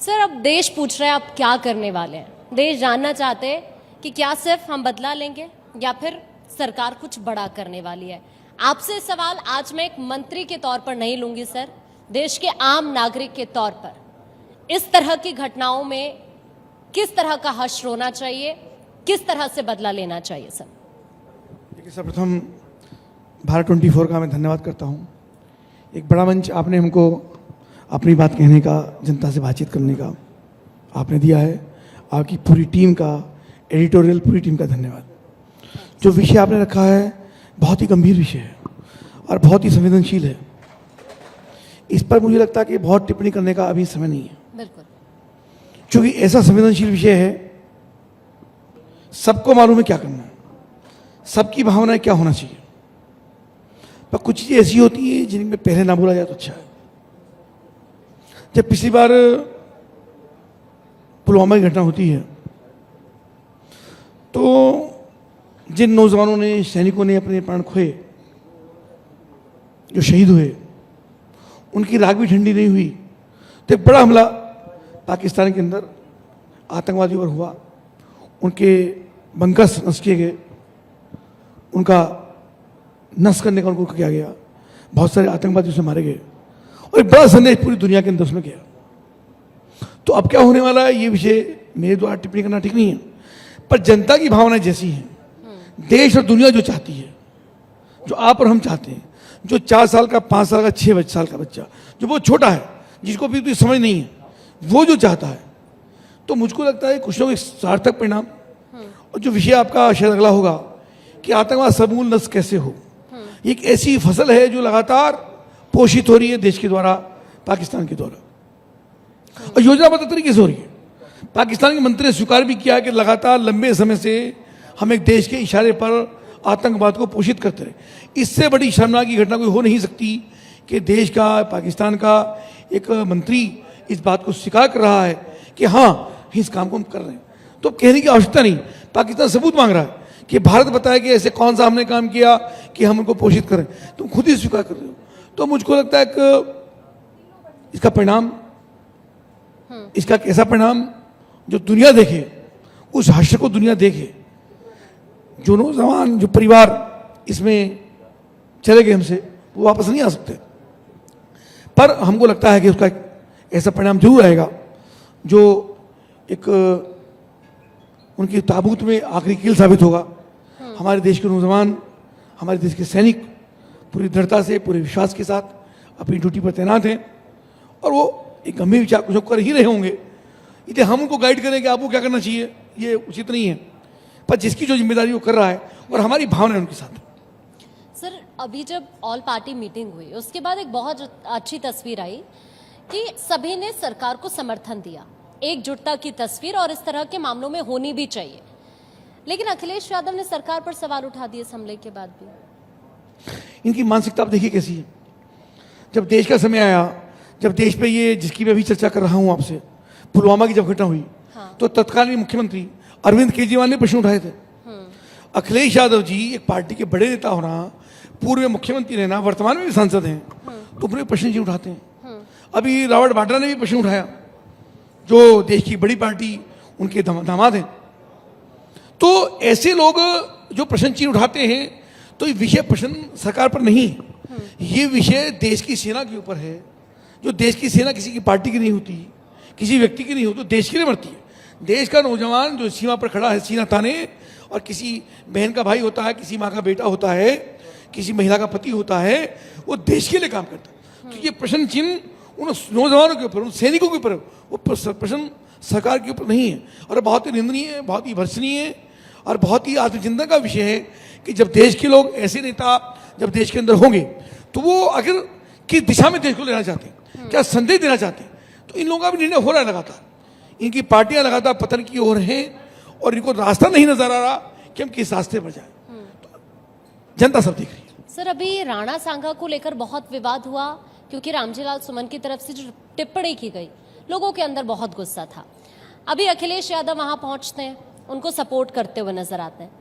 Sir, अब देश पूछ रहा है आप क्या करने वाले हैं। देश जानना चाहते हैं कि क्या सिर्फ हम बदला लेंगे या फिर सरकार कुछ बड़ा करने वाली है। आपसे सवाल आज मैं एक मंत्री के तौर पर नहीं लूंगी सर, देश के आम नागरिक के तौर पर इस तरह की घटनाओं में किस तरह का हश्र होना चाहिए, किस तरह से बदला लेना चाहिए सर? देखिए, सर्वप्रथम भारत 24 का मैं धन्यवाद करता हूँ। एक बड़ा मंच आपने हमको अपनी बात कहने का, जनता से बातचीत करने का आपने दिया है। आपकी पूरी टीम का, एडिटोरियल पूरी टीम का धन्यवाद। जो विषय आपने रखा है बहुत ही गंभीर विषय है और बहुत ही संवेदनशील है। इस पर मुझे लगता है कि बहुत टिप्पणी करने का अभी समय नहीं है, बिल्कुल, क्योंकि ऐसा संवेदनशील विषय है। सबको मालूम है क्या करना है, सबकी भावनाएं क्या होना चाहिए, पर कुछ चीज़ें ऐसी होती हैं जिनमें पहले ना बोला जाए तो अच्छा है। जब पिछली बार पुलवामा की घटना होती है तो जिन नौजवानों ने, सैनिकों ने अपने प्राण खोए, जो शहीद हुए, उनकी राख भी ठंडी नहीं हुई। तो एक बड़ा हमला पाकिस्तान के अंदर आतंकवादियों पर हुआ, उनके बंकर्स नष्ट किए गए, उनका नष्ट करने का उनको किया गया, बहुत सारे आतंकवादी उसमें मारे गए और एक बड़ा संदेश पूरी दुनिया के अंदर उसमें गया। तो अब क्या होने वाला है, ये विषय मेरे द्वारा टिप्पणी करना ठीक नहीं है, पर जनता की भावना जैसी है, देश और दुनिया जो चाहती है, जो आप और हम चाहते हैं, जो 4 साल का, 5 साल का, 6 साल का बच्चा, जो बहुत छोटा है, जिसको भी कोई समझ नहीं है, वो जो चाहता है, तो मुझको लगता है कुछ ना कुछ सार्थक परिणाम। और जो विषय आपका शायद अगला होगा कि आतंकवाद समूल नष्ट कैसे हो, एक ऐसी फसल है जो लगातार पोषित हो रही है देश के द्वारा, पाकिस्तान के द्वारा, और योजनाबद्ध तरीके से हो रही है। पाकिस्तान के मंत्री ने स्वीकार भी किया कि लगातार लंबे समय से हम एक देश के इशारे पर आतंकवाद को पोषित करते रहे। इससे बड़ी शर्मनाक की घटना कोई हो नहीं सकती कि देश का, पाकिस्तान का एक मंत्री इस बात को स्वीकार कर रहा है कि हाँ, इस काम को हम कर रहे हैं। तो कहने की आवश्यकता नहीं, पाकिस्तान सबूत मांग रहा है कि भारत बताए कि ऐसे कौन सा हमने काम किया कि हम उनको पोषित करें, तुम खुद ही स्वीकार कर रहे हो। तो मुझको लगता है कि इसका परिणाम, इसका कैसा परिणाम जो दुनिया देखे, उस हश्र को दुनिया देखे। जो नौजवान, जो परिवार इसमें चले गए हमसे, वो वापस नहीं आ सकते, पर हमको लगता है कि उसका एक ऐसा परिणाम जरूर आएगा जो एक उनकी ताबूत में आखिरी कील साबित होगा। हमारे देश के नौजवान, हमारे देश के सैनिक पूरी दृढ़ता से, पूरे विश्वास के साथ अपनी ड्यूटी पर तैनात हैं और वो एक गंभीर विचार कुछ कर ही रहे होंगे। इसलिए हम उनको गाइड करें कि आपको क्या करना चाहिए, ये उचित नहीं है, पर जिसकी जो जिम्मेदारी वो कर रहा है और हमारी भावना है उनके साथ। सर, अभी जब ऑल पार्टी मीटिंग हुई उसके बाद एक बहुत अच्छी तस्वीर आई कि सभी ने सरकार को समर्थन दिया, एकजुटता की तस्वीर, और इस तरह के मामलों में होनी भी चाहिए। लेकिन अखिलेश यादव ने सरकार पर सवाल उठा दिए इस हमले के बाद भी। इनकी मानसिकता आप देखिए कैसी है। जब देश का समय आया, जब देश पे ये, जिसकी मैं अभी चर्चा कर रहा हूं आपसे, पुलवामा की जब घटना हुई, तो तत्कालीन मुख्यमंत्री अरविंद केजरीवाल ने प्रश्न उठाए थे। अखिलेश यादव जी एक पार्टी के बड़े नेता होना, पूर्व मुख्यमंत्री रहना, वर्तमान में भी सांसद हैं, तो पूरे प्रश्न जी उठाते हैं। अभी रॉबर्ट वाड्रा ने भी प्रश्न उठाया, जो देश की बड़ी पार्टी, उनके दामाद हैं। तो ऐसे लोग जो प्रश्न चिन्ह उठाते हैं, तो ये विषय प्रश्न सरकार पर नहीं है, ये विषय देश की सेना के ऊपर है। जो देश की सेना किसी की पार्टी की नहीं होती, किसी व्यक्ति की नहीं होती, तो देश के लिए मरती है। देश का नौजवान जो सीमा पर खड़ा है, सीना ताने, और किसी बहन का भाई होता है, किसी माँ का बेटा होता है, किसी महिला का पति होता है, वो देश के लिए काम करता है। तो ये प्रश्न चिन्ह उन नौजवानों के ऊपर, उन सैनिकों के ऊपर, वो प्रश्न सरकार के ऊपर नहीं है। और बहुत ही निंदनीय है, बहुत ही भर्त्सनीय है और बहुत ही आत्मचिंतन का विषय है कि जब देश के लोग, ऐसे नेता जब देश के अंदर होंगे, तो वो आखिर किस दिशा में देश को लेना चाहते हैं, क्या संदेश देना चाहते हैं। तो इन लोगों का भी निर्णय हो रहा है लगातार, इनकी पार्टियां लगातार पतन की ओर हैं और इनको रास्ता नहीं नजर आ रहा कि हम किस रास्ते पर जाएं। तो जनता सब देख रही है। सर, अभी राणा सांगा को लेकर बहुत विवाद हुआ क्योंकि रामजीलाल सुमन की तरफ से जो टिप्पणी की गई, लोगों के अंदर बहुत गुस्सा था। अभी अखिलेश यादव वहां पहुंचते हैं, उनको सपोर्ट करते हुए नजर आते हैं।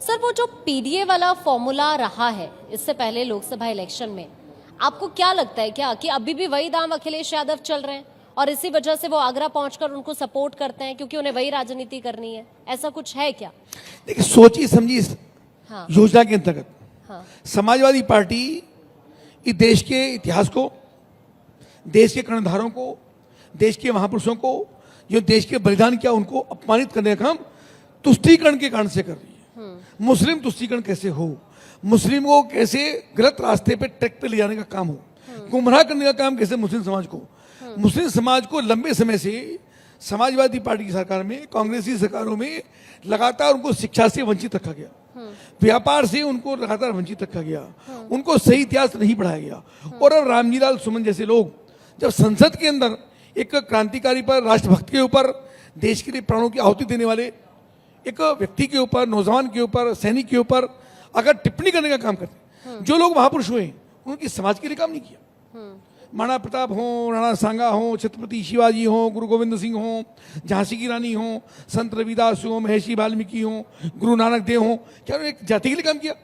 सर, वो जो पीडीए वाला फॉर्मूला रहा है इससे पहले लोकसभा इलेक्शन में, आपको क्या लगता है क्या कि अभी भी वही दाम अखिलेश यादव चल रहे हैं और इसी वजह से वो आगरा पहुंचकर उनको सपोर्ट करते हैं क्योंकि उन्हें वही राजनीति करनी है, ऐसा कुछ है क्या? देखिए, सोची समझी इस हाँ योजना के अंतर्गत हाँ समाजवादी पार्टी इस देश के इतिहास को, देश के कर्णधारों को, देश के महापुरुषों को, जो देश के बलिदान किया, उनको अपमानित करने का काम तुष्टीकरण के कारण से कर रही है। मुस्लिम तुष्टीकरण कैसे हो, मुस्लिम को कैसे गलत रास्ते पे ट्रैक पे ले जाने का काम हो, गुमराह करने का काम कैसे मुस्लिम समाज को, मुस्लिम समाज को लंबे समय से समाजवादी पार्टी की सरकार में, कांग्रेसी सरकारों में लगातार उनको शिक्षा से वंचित रखा गया, व्यापार से उनको लगातार वंचित रखा गया, उनको सही इतिहास नहीं पढ़ाया गया। और अब रामजी लाल सुमन जैसे लोग जब संसद के अंदर एक क्रांतिकारी पर, राष्ट्रभक्त के ऊपर, देश के लिए प्राणों की आहुति देने वाले एक व्यक्ति के ऊपर, नौजवान के ऊपर, सैनिक के ऊपर अगर टिप्पणी करने का काम करते, जो लोग महापुरुष हुए उनकी समाज के लिए काम नहीं किया। महाराणा प्रताप हो, राणा सांगा हो, छत्रपति शिवाजी हो, गुरु गोविंद सिंह हो, झांसी की रानी हो, संत रविदास हो, महर्षि वाल्मीकि हो, गुरु नानक देव हो, क्या उन्होंने एक जाति के लिए काम किया?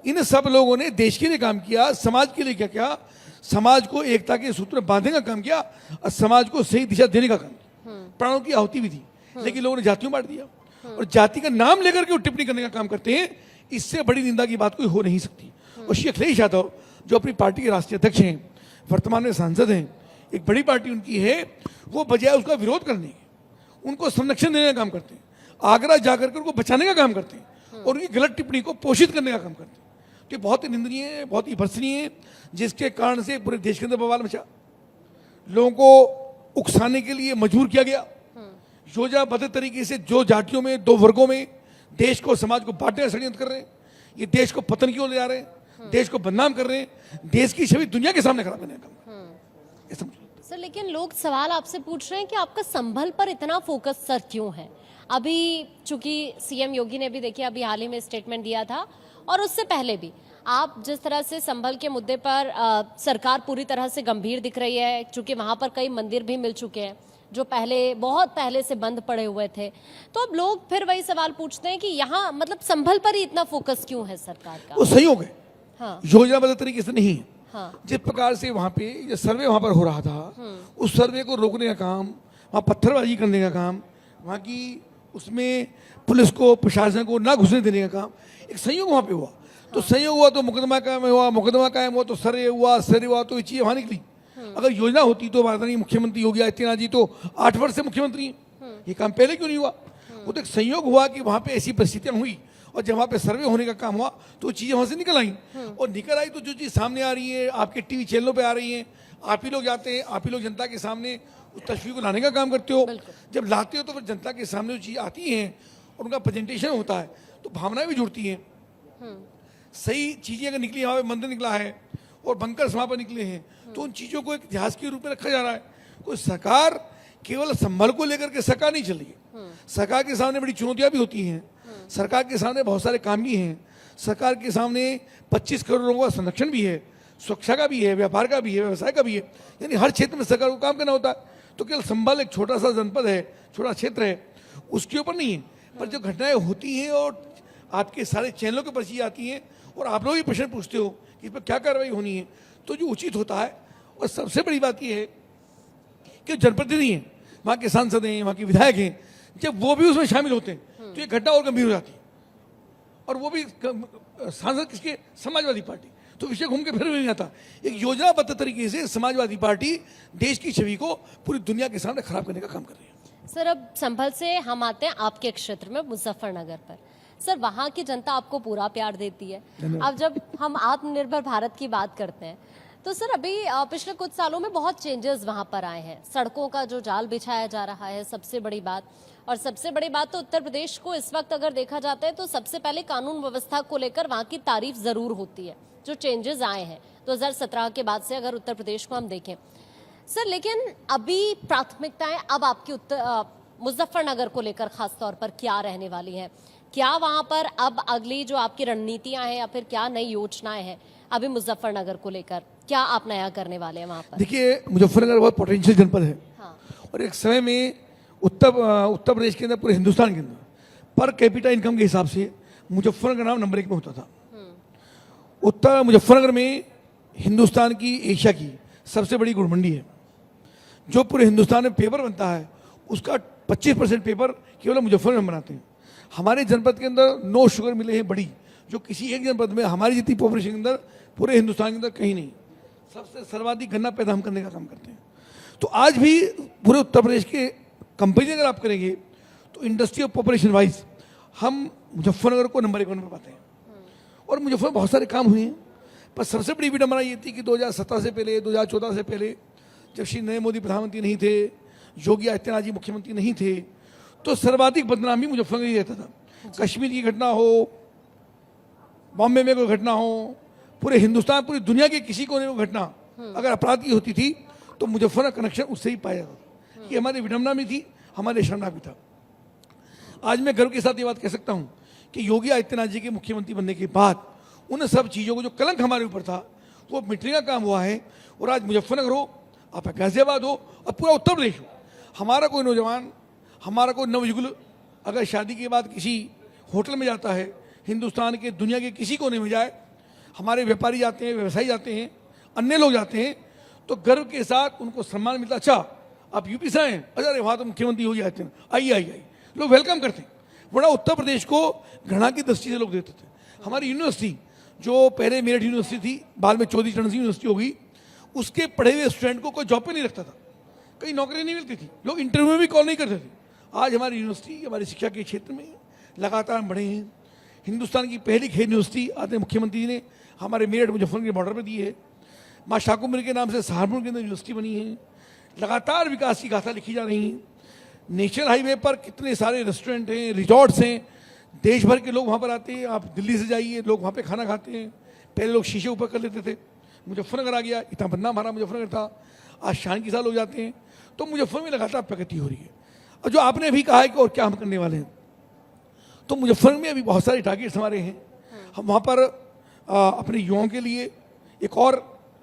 इन सब लोगों ने देश के लिए काम किया, समाज के लिए क्या किया? समाज को एकता के सूत्र में बांधने का काम किया और समाज को सही दिशा देने का काम किया। प्राणों की आहुति भी दी, लेकिन लोगों ने जातियों बांट दिया और जाति का नाम लेकर के वो टिप्पणी करने का काम करते हैं। इससे बड़ी निंदा की बात कोई हो नहीं सकती। और श्री अखिलेश यादव जो अपनी पार्टी के राष्ट्रीय अध्यक्ष हैं, वर्तमान में सांसद हैं, एक बड़ी पार्टी उनकी है, वो बजाय उसका विरोध करने के उनको संरक्षण देने का काम करते हैं, आगरा जाकर के उनको बचाने का काम करते हैं और उनकी गलत टिप्पणी को पोषित करने का काम करते हैं। तो बहुत ही निंदनीय है, बहुत ही भर्त्सनीय है, जिसके कारण से पूरे देश के अंदर बवाल मचा, लोगों को उकसाने के लिए मजबूर किया गया। योजनाबद्ध तरीके से जो जातियों में, दो वर्गों में देश को, समाज को बांटने का षड्यंत्र कर रहे हैं, ये देश को पतन की ओर ले जा रहे हैं, देश को बदनाम कर रहे हैं, देश की छवि दुनिया के सामने खराब करने का काम। सर, लेकिन लोग सवाल आपसे पूछ रहे हैं कि आपका संभल पर इतना फोकस सर क्यों है? अभी चूंकि सीएम योगी ने भी देखिए अभी हाल ही में स्टेटमेंट दिया था और उससे पहले भी आप जिस तरह से संभल के मुद्दे पर सरकार पूरी तरह से गंभीर दिख रही है, चूंकि वहां पर कई मंदिर भी मिल चुके हैं जो पहले, बहुत पहले से बंद पड़े हुए थे, तो अब लोग फिर वही सवाल पूछते हैं कि यहाँ मतलब संभल पर ही इतना फोकस क्यों है सरकार का? वो संयोग है, हाँ योजनाबद्ध तरीके से नहीं है। हाँ जिस प्रकार से वहाँ पे जो सर्वे वहाँ पर हो रहा था, उस सर्वे को रोकने का काम, वहाँ पत्थरबाजी करने का काम, वहाँ की उसमें पुलिस को, प्रशासन को ना घुसने देने का काम, एक संयोग वहाँ पे हुआ। तो संयोग हुआ तो मुकदमा कायम हुआ, मुकदमा कायम हुआ तो सर्वे हुआ, सर्वे हुआ तो ये चीज़ वहाँ निकली। अगर योजना होती तो माननीय मुख्यमंत्री योगी आदित्यनाथ जी तो 8 वर्ष से मुख्यमंत्री हैं, ये काम पहले क्यों नहीं हुआ? वो तो एक संयोग हुआ कि वहाँ पे ऐसी परिस्थितियाँ हुई और जब वहाँ पे सर्वे होने का काम हुआ तो चीज़ें वहाँ से निकल आई, और निकल आई तो जो चीज़ सामने आ रही है, आपके टीवी चैनलों पे आ रही है, आप ही लोग जाते हैं, आप ही लोग जनता के सामने उस तस्वीर को लाने का काम करते हो। जब लाते हो तो फिर जनता के सामने जो चीज़ आती है और उनका प्रेजेंटेशन होता है तो भावनाएं भी जुड़ती हैं। सही चीज़ें अगर निकली, यहाँ पे मंदिर निकला है और बंकर समापन निकले हैं, तो उन चीज़ों को एक इतिहास के रूप में रखा जा रहा है। कोई सरकार केवल संभल को लेकर के सरकार नहीं चल रही है, सरकार के सामने बड़ी चुनौतियां भी होती हैं, सरकार के सामने बहुत सारे काम भी हैं, सरकार के सामने 25 करोड़ लोगों का संरक्षण भी है, सुरक्षा का भी है, व्यापार का भी है, व्यवसाय का भी है, यानी हर क्षेत्र में सरकार को काम करना होता है। तो केवल संभल एक छोटा सा जनपद है, छोटा क्षेत्र है, उसके ऊपर नहीं है, पर जो घटनाएं होती हैं और आपके सारे चैनलों के ऊपर चीज़ें आती हैं और आप लोग भी प्रश्न पूछते हो कि इस पर क्या कार्रवाई होनी है, तो जो उचित होता है, और सबसे बड़ी बात यह है कि जनप्रतिनिधि हैं, वहाँ के सांसद हैं, वहाँ के विधायक हैं, जब वो भी उसमें शामिल होते हैं तो ये घटना और गंभीर हो जाती है। और वो भी सांसद किसके? समाजवादी पार्टी। तो विषय घूम के फिर भी नहीं आता। एक योजनाबद्ध तरीके से समाजवादी पार्टी देश की छवि को पूरी दुनिया के सामने खराब करने का काम कर रही है। सर, अब संभल से हम आते हैं आपके क्षेत्र में मुजफ्फरनगर पर। सर, वहाँ की जनता आपको पूरा प्यार देती है। अब जब हम आत्मनिर्भर भारत की बात करते हैं तो सर अभी पिछले कुछ सालों में बहुत चेंजेस वहाँ पर आए हैं, सड़कों का जो जाल बिछाया जा रहा है, सबसे बड़ी बात। और सबसे बड़ी बात तो उत्तर प्रदेश को इस वक्त अगर देखा जाता है तो सबसे पहले कानून व्यवस्था को लेकर वहाँ की तारीफ जरूर होती है, जो चेंजेस आए हैं 2017 के बाद से अगर उत्तर प्रदेश को हम देखें। सर, लेकिन अभी प्राथमिकताएं अब आपकी मुजफ्फरनगर को लेकर खास तौर पर क्या रहने वाली है? क्या वहां पर अब अगली जो आपकी रणनीतियां हैं या फिर क्या नई योजनाएं हैं अभी मुजफ्फरनगर को लेकर, क्या आप नया करने वाले हैं वहां पर? देखिए, मुजफ्फरनगर बहुत पोटेंशियल जनपद है। हाँ। और एक समय में उत्तर प्रदेश के अंदर, पूरे हिंदुस्तान के अंदर पर कैपिटा इनकम के हिसाब से मुजफ्फरनगर नाम नंबर 1 में होता था। मुजफ्फरनगर में हिंदुस्तान की, एशिया की सबसे बड़ी गुड़ मंडी है। जो पूरे हिंदुस्तान में पेपर बनता है उसका 25% पेपर केवल मुजफ्फरनगर में बनाते हैं। हमारे जनपद के अंदर 9 शुगर मिलें हैं बड़ी, जो किसी एक जनपद में हमारी जितनी पॉपुलेशन के अंदर पूरे हिंदुस्तान के अंदर कहीं नहीं। सबसे सर्वाधिक गन्ना पैदा हम करने का काम करते हैं। तो आज भी पूरे उत्तर प्रदेश के कंपेरिजन अगर आप करेंगे तो इंडस्ट्री और पॉपुलेशन वाइज हम मुजफ्फरनगर को नंबर 1 पर पाते हैं। और मुजफ्फरनगर बहुत सारे काम हुए हैं, पर सबसे बड़ी विडंबना ये थी कि 2017 से पहले, 2014 से पहले, जब श्री नरेंद्र मोदी प्रधानमंत्री नहीं थे, योगी आदित्यनाथ जी मुख्यमंत्री नहीं थे, तो सर्वाधिक बदनामी मुजफ्फरनगर ही रहता था। कश्मीर की घटना हो, बॉम्बे में कोई घटना हो, पूरे हिंदुस्तान, पूरी दुनिया के किसी कोने में घटना अगर अपराध की होती थी तो मुजफ्फरनगर कनेक्शन उससे ही पाया जाता था। ये हमारी विडंबना भी थी, हमारे शर्मनाक भी था। आज मैं गर्व के साथ ये बात कह सकता हूँ कि योगी आदित्यनाथ जी के मुख्यमंत्री बनने के बाद उन सब चीज़ों को, जो कलंक हमारे ऊपर था, वो मिटने का काम हुआ है। और आज मुजफ्फरनगर हो, आप गाजियाबाद हो, और पूरा उत्तर प्रदेश हो, हमारा कोई नौजवान, हमारा कोई नवयुगल अगर शादी के बाद किसी होटल में जाता है, हिंदुस्तान के, दुनिया के किसी कोने में जाए, हमारे व्यापारी जाते हैं, व्यवसायी जाते हैं, अन्य लोग जाते हैं, तो गर्व के साथ उनको सम्मान मिलता। अच्छा आप यूपी से आए हैं, अरे वहाँ तो मुख्यमंत्री योगी आदित्यनाथ, आइए आइए आइए, लोग वेलकम करते हैं। बड़ा उत्तर प्रदेश को घृणा की दृष्टि से लोग देते थे। हमारी यूनिवर्सिटी, जो पहले मेरठ यूनिवर्सिटी थी, बाद में चौधरी चरण सिंह यूनिवर्सिटी हो गई, उसके पढ़े हुए स्टूडेंट को कोई जॉब पे नहीं रखता था, कहीं नौकरी नहीं मिलती थी, लोग इंटरव्यू में भी कॉल नहीं करते थे। आज हमारी यूनिवर्सिटी हमारी शिक्षा के क्षेत्र में लगातार बढ़े हैं। हिंदुस्तान की पहली खेल यूनिवर्सिटी आदरणीय मुख्यमंत्री जी ने हमारे मेरठ मुजफ्फरनगर के बॉर्डर पर दी है। माँ शाकुम्भरी के नाम से सहारनपुर के अंदर यूनिवर्सिटी बनी है। लगातार विकास की गाथा लिखी जा रही है। नेशनल हाईवे पर कितने सारे रेस्टोरेंट हैं, रिजॉर्ट्स हैं, देश भर के लोग वहाँ पर आते हैं। आप दिल्ली से जाइए, लोग वहाँ पे खाना खाते हैं। पहले लोग शीशे ऊपर कर लेते थे, मुजफ्फरनगर आ गया, इतना बदनाम हमारा मुजफ्फरनगर था, आज शान के साथ लोग जाते हैं। तो मुजफ्फरनगर में लगातार प्रगति हो रही है। और जो आपने अभी कहा है कि और क्या हम करने वाले हैं, तो मुजफ्फरनगर में अभी बहुत सारे टारगेट्स हमारे हैं। हम वहाँ पर अपने युवाओं के लिए एक और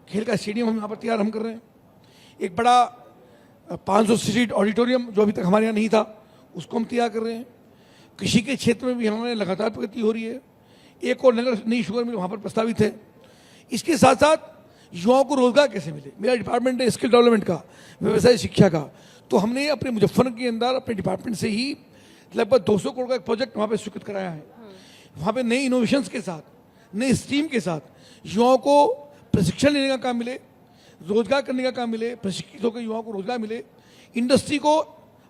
खेल का स्टेडियम हम यहाँ पर तैयार कर रहे हैं। एक बड़ा 500 सीट ऑडिटोरियम जो अभी तक हमारे यहाँ नहीं था, उसको हम तैयार कर रहे हैं। कृषि के क्षेत्र में भी हमारे लगातार प्रगति हो रही है। एक और नगर नई शुगर मिल वहाँ पर प्रस्तावित है। इसके साथ साथ युवाओं को रोजगार कैसे मिले, मेरा डिपार्टमेंट है स्किल डेवलपमेंट का, व्यवसाय शिक्षा का। तो हमने अपने मुजफ्फरनगर के अंदर अपने डिपार्टमेंट से ही लगभग 200 करोड़ का एक प्रोजेक्ट वहाँ पे स्वीकृत कराया है। वहाँ पे नई इनोवेशंस के साथ, नई स्ट्रीम के साथ युवाओं को प्रशिक्षण लेने का काम मिले, रोजगार करने का काम मिले, प्रशिक्षित होकर युवाओं को रोजगार मिले। इंडस्ट्री को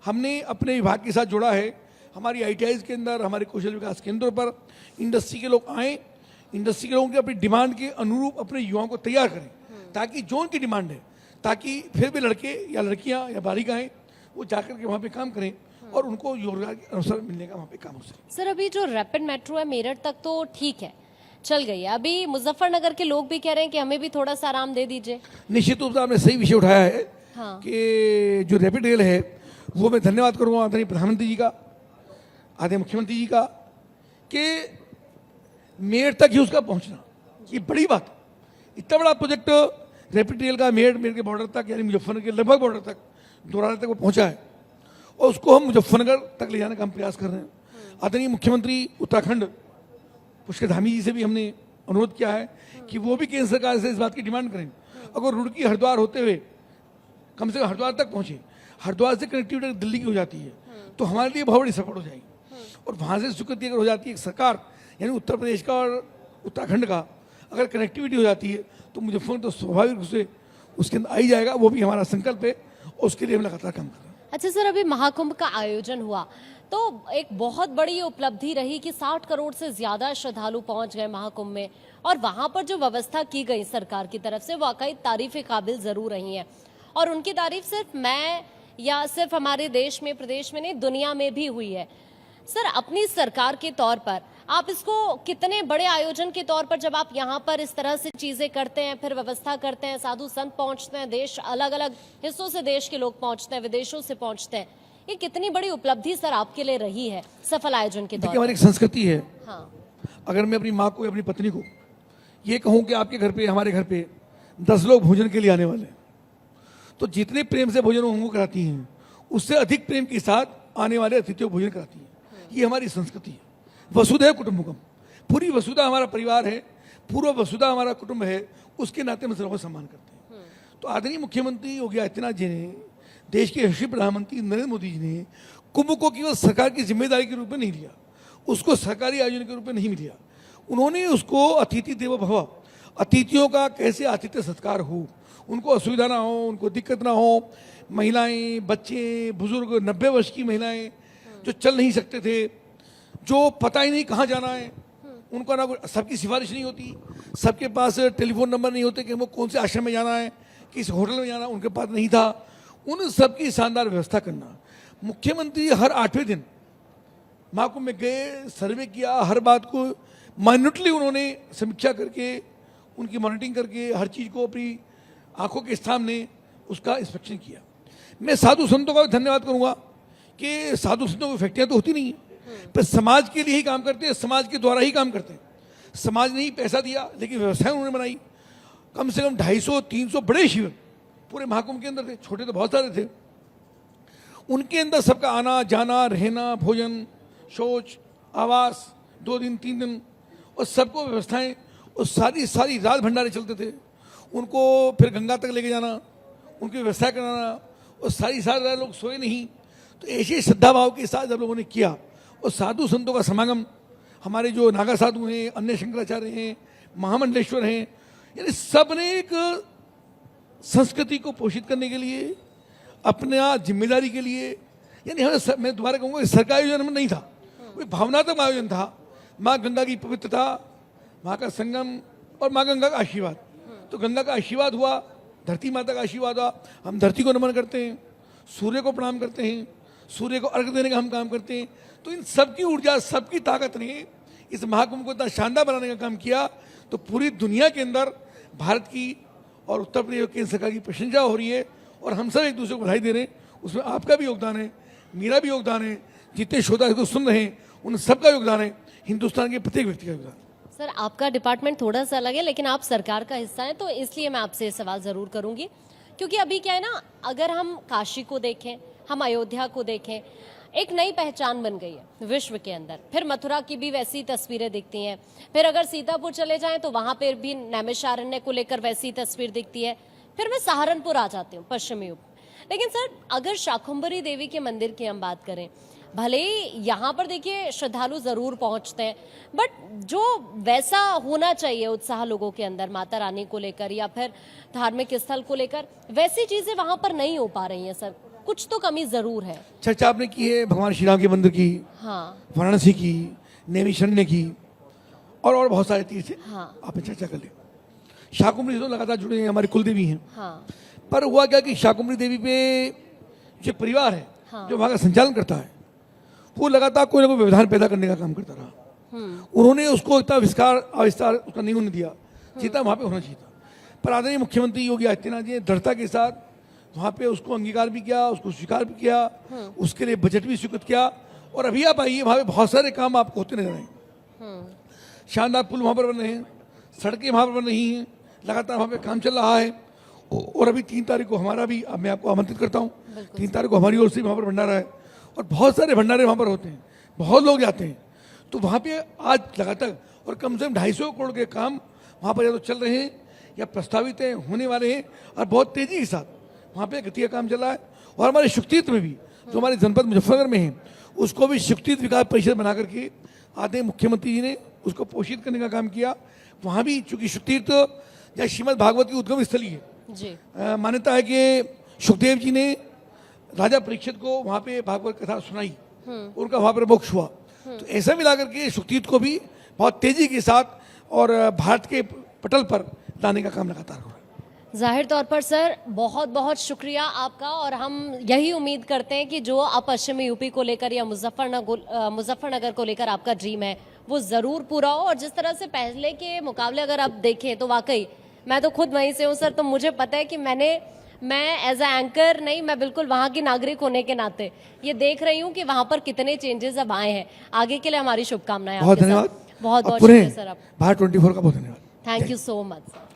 हमने अपने विभाग के साथ जोड़ा है। हमारी ITIs के अंदर, हमारे कौशल विकास केंद्रों पर इंडस्ट्री के लोग आएँ, इंडस्ट्री के लोगों की अपनी डिमांड के अनुरूप अपने युवाओं को तैयार करें, ताकि जो उनकी डिमांड है, ताकि फिर भी लड़के या लड़कियां या बालिकाएं वो जाकर के वहाँ पे काम करें और उनको रोजगार के अवसर मिलने का वहाँ पे काम हो सके। सर अभी जो रैपिड मेट्रो है मेरठ तक तो ठीक है, चल गई है। अभी मुजफ्फरनगर के लोग भी कह रहे हैं कि हमें भी थोड़ा सा आराम दे दीजिए। निश्चित रूप से आपने सही विषय उठाया है। हाँ। कि जो रैपिड रेल है वो मैं धन्यवाद करूँगा आदरणीय प्रधानमंत्री जी का, आदरणीय मुख्यमंत्री जी का, कि मेरठ तक ही उसका पहुँचना ये बड़ी बात। इतना बड़ा प्रोजेक्ट रैपिड रेल का मेरठ के बॉर्डर तक, यानी मुजफ्फरनगर के लगभग बॉर्डर तक, दोरारा तक वो पहुंचा है, और उसको हम मुजफ्फरनगर तक ले जाने का हम प्रयास कर रहे हैं। आदरणीय मुख्यमंत्री उत्तराखंड पुष्कर धामी जी से भी हमने अनुरोध किया है कि वो भी केंद्र सरकार से इस बात की डिमांड करें, अगर रुड़की हरिद्वार होते हुए कम से कम हरिद्वार तक पहुंचे, हरिद्वार से कनेक्टिविटी दिल्ली की हो जाती है तो हमारे लिए बहुत बड़ी सपोर्ट हो जाएगी। और वहाँ से स्वीकृति अगर हो जाती है सरकार, यानी उत्तर प्रदेश का और उत्तराखंड का अगर कनेक्टिविटी हो जाती है तो मुजफ्फरनगर तो स्वाभाविक रूप से उसके अंदर आई जाएगा। वो भी हमारा संकल्प है और उसके लिए हम लगातार काम कर रहे हैं। अच्छा सर, अभी महाकुंभ का आयोजन हुआ तो एक बहुत बड़ी उपलब्धि रही कि 60 करोड़ से ज्यादा श्रद्धालु पहुंच गए महाकुंभ में, और वहां पर जो व्यवस्था की गई सरकार की तरफ से वाकई तारीफ काबिल जरूर रही है। और उनकी तारीफ सिर्फ मैं या सिर्फ हमारे देश में, प्रदेश में नहीं, दुनिया में भी हुई है। सर अपनी सरकार के तौर पर आप इसको कितने बड़े आयोजन के तौर पर, जब आप यहाँ पर इस तरह से चीजें करते हैं, फिर व्यवस्था करते हैं, साधु संत पहुंचते हैं, देश अलग अलग हिस्सों से देश के लोग पहुंचते हैं, विदेशों से पहुंचते हैं, ये कितनी बड़ी उपलब्धि सर आपके लिए रही है सफल आयोजन के तौर पर? हमारी एक संस्कृति है। हाँ। अगर मैं अपनी माँ को या अपनी पत्नी को ये कहूँ कि आपके घर पे, हमारे घर पे 10 लोग भोजन के लिए आने वाले हैं, तो जितने प्रेम से भोजन उनको कराती हैं उससे अधिक प्रेम के साथ आने वाले अतिथियों को भोजन कराती हैं। ये हमारी संस्कृति है। वसुधैव कुटुंबकम, पूरी वसुधा हमारा परिवार है, पूरा वसुधा हमारा कुटुंब है, उसके नाते हम सबको सम्मान करते हैं। तो आदरणीय मुख्यमंत्री योगी आदित्यनाथ जी ने देश के यशस्वी प्रधानमंत्री नरेंद्र मोदी जी ने कुंभ को केवल सरकार की जिम्मेदारी के रूप में नहीं लिया, उसको सरकारी आयोजन के रूप में नहीं लिया, उन्होंने उसको अतिथि देवो भव, अतिथियों का कैसे आतिथ्य सत्कार हो, उनको असुविधा ना हो, उनको दिक्कत ना हो, महिलाएं, बच्चे, बुजुर्ग, 90 वर्ष की महिलाएं जो चल नहीं सकते थे, जो पता ही नहीं कहाँ जाना है, उनका ना सबकी सिफारिश नहीं होती, सबके पास टेलीफोन नंबर नहीं होते कि हमको कौन से आश्रम में जाना है, किस होटल में जाना, उनके पास नहीं था। उन सबकी शानदार व्यवस्था करना। मुख्यमंत्री हर 8वें दिन महाकुंभ में गए, सर्वे किया, हर बात को माइन्यूटली उन्होंने समीक्षा करके, उनकी मॉनिटरिंग करके, हर चीज़ को अपनी आंखों के सामने उसका इंस्पेक्शन किया। मैं साधु संतों का भी धन्यवाद करूंगा कि साधु संतों की फैक्ट्रियाँ तो होती नहीं है, पर समाज के लिए ही काम करते हैं, समाज के द्वारा ही काम करते हैं। समाज ने ही पैसा दिया, लेकिन व्यवस्थाएं उन्होंने बनाई। कम से कम 250-300 बड़े शिविर पूरे महाकुंभ के अंदर थे, छोटे तो बहुत सारे थे। उनके अंदर सबका आना जाना, रहना, भोजन, शौच, आवास, 2 दिन 3 दिन, और सबको व्यवस्थाएं, और सारी रात भंडारे चलते थे। उनको फिर गंगा तक लेके जाना, उनकी व्यवस्था कराना, और सारी रात लोग सोए नहीं। तो ऐसे श्रद्धा भाव के साथ जब लोगों ने किया, और साधु संतों का समागम, हमारे जो नागा साधु हैं, अन्य शंकराचार्य हैं, महामंडलेश्वर हैं, यानी सब ने एक संस्कृति को पोषित करने के लिए, अपना जिम्मेदारी के लिए, यानी हमें, मैं दोबारा कहूँगा, सरकारी आयोजन में नहीं था, कोई भावनात्मक आयोजन था। माँ गंगा की पवित्रता, माँ का संगम और माँ गंगा का आशीर्वाद। तो गंगा का आशीर्वाद हुआ, धरती माता का आशीर्वाद हुआ, हम धरती को नमन करते हैं, सूर्य को प्रणाम करते हैं, सूर्य को अर्घ देने का हम काम करते हैं। तो इन सबकी ऊर्जा, सबकी ताकत ने इस महाकुंभ को इतना शानदार बनाने का काम किया। तो पूरी दुनिया के अंदर भारत की और उत्तर प्रदेश और केंद्र सरकार की प्रशंसा हो रही है, और हम सब एक दूसरे को बधाई दे रहे हैं। उसमें आपका भी योगदान है, मेरा भी योगदान है, जितने श्रोता इसको सुन रहे हैं उन सबका योगदान है, हिंदुस्तान के प्रत्येक व्यक्ति का योगदान। सर, आपका डिपार्टमेंट थोड़ा सा अलग है, लेकिन आप सरकार का हिस्सा हैं, तो इसलिए मैं आपसे सवाल ज़रूर करूंगी। क्योंकि अभी क्या है ना, अगर हम काशी को देखें, हम अयोध्या को देखें, एक नई पहचान बन गई है विश्व के अंदर। फिर मथुरा की भी वैसी तस्वीरें दिखती हैं, फिर अगर सीतापुर चले जाएं तो वहां पर भी नैमिषारण्य को लेकर वैसी तस्वीर दिखती है। फिर मैं सहारनपुर आ जाती हूँ, पश्चिमी यूपी। लेकिन सर, अगर शाकुंभरी देवी के मंदिर की हम बात करें, भले ही यहाँ पर देखिए श्रद्धालु जरूर पहुंचते हैं, बट जो वैसा होना चाहिए उत्साह लोगों के अंदर माता रानी को लेकर या फिर धार्मिक स्थल को लेकर, वैसी चीजें वहां पर नहीं हो पा रही हैं सर। कुछ तो कमी जरूर है। चर्चा आपने की है भगवान श्री राम के मंदिर की, हाँ, वाराणसी की, नैमिषारण्य की, और बहुत सारे तीर्थ हैं। हाँ, आपने चर्चा कर ली। शाकुंभरी तो लगातार जुड़े हैं, हमारी कुलदेवी हैं। हाँ, पर हुआ क्या कि शाकुंभरी देवी पे जो परिवार है, हाँ, जो वहाँ का संचालन करता है, वो लगातार कोई ना कोई व्यवधान पैदा करने का काम करता रहा। उन्होंने उसको इतना आविष्कार उसका नहीं होने दिया जितना वहाँ पे होना चाहिए था। पर आदरणीय मुख्यमंत्री योगी आदित्यनाथ जी ने दृढ़ता के साथ वहाँ पे उसको अंगीकार भी किया, उसको स्वीकार भी किया, उसके लिए बजट भी स्वीकृत किया। और अभी आप आइए, वहाँ पे बहुत सारे काम आपको होते नजर आएंगे। शानदार पुल वहाँ पर बन रहे हैं, सड़कें वहाँ पर बन रही हैं, लगातार वहाँ पे काम चल रहा है। और अभी 3 तारीख को हमारा भी, अब मैं आपको आमंत्रित करता हूँ, 3 तारीख को हमारी ओर से वहाँ पर भंडारा है, और बहुत सारे भंडारे वहाँ पर होते हैं, बहुत लोग जाते हैं। तो वहाँ पे आज लगातार और कम से कम 250 करोड़ के काम वहाँ पर या तो चल रहे हैं या प्रस्तावित हैं, होने वाले हैं, और बहुत तेजी के साथ वहाँ पे गति का काम चल रहा है। और हमारे शुक्तीर्थ में भी, जो हमारे जनपद मुजफ्फरनगर में है, उसको भी शुक्तीर्थ विकास परिषद बना करके आदरणीय मुख्यमंत्री जी ने उसको पोषित करने का काम किया। वहाँ भी चूंकि शुक्तीर्थ या श्रीमद् भागवत की उद्गम स्थली है जी, मान्यता है कि सुखदेव जी ने राजा परीक्षित को वहाँ पे भागवत कथा सुनाई, उनका वहाँ पर मोक्ष हुआ। तो ऐसा मिला करके शुक्तीर्थ को भी बहुत तेजी के साथ और भारत के पटल पर लाने का काम लगातार हो रहा है। जाहिर तौर पर सर बहुत बहुत शुक्रिया आपका, और हम यही उम्मीद करते हैं कि जो आप पश्चिमी यूपी को लेकर या मुजफ्फरनगर को लेकर आपका ड्रीम है वो ज़रूर पूरा हो। और जिस तरह से पहले के मुकाबले अगर आप देखें तो वाकई, मैं तो खुद वहीं से हूँ सर, तो मुझे पता है कि मैं एज अ एंकर नहीं, मैं बिल्कुल वहाँ की नागरिक होने के नाते ये देख रही हूँ कि वहाँ पर कितने चेंजेस अब आए हैं। आगे के लिए हमारी शुभकामनाएं। बहुत धन्यवाद, बहुत बहुत शुक्रिया सर। आप भारत 24 का बहुत धन्यवाद। Thank you so much sir.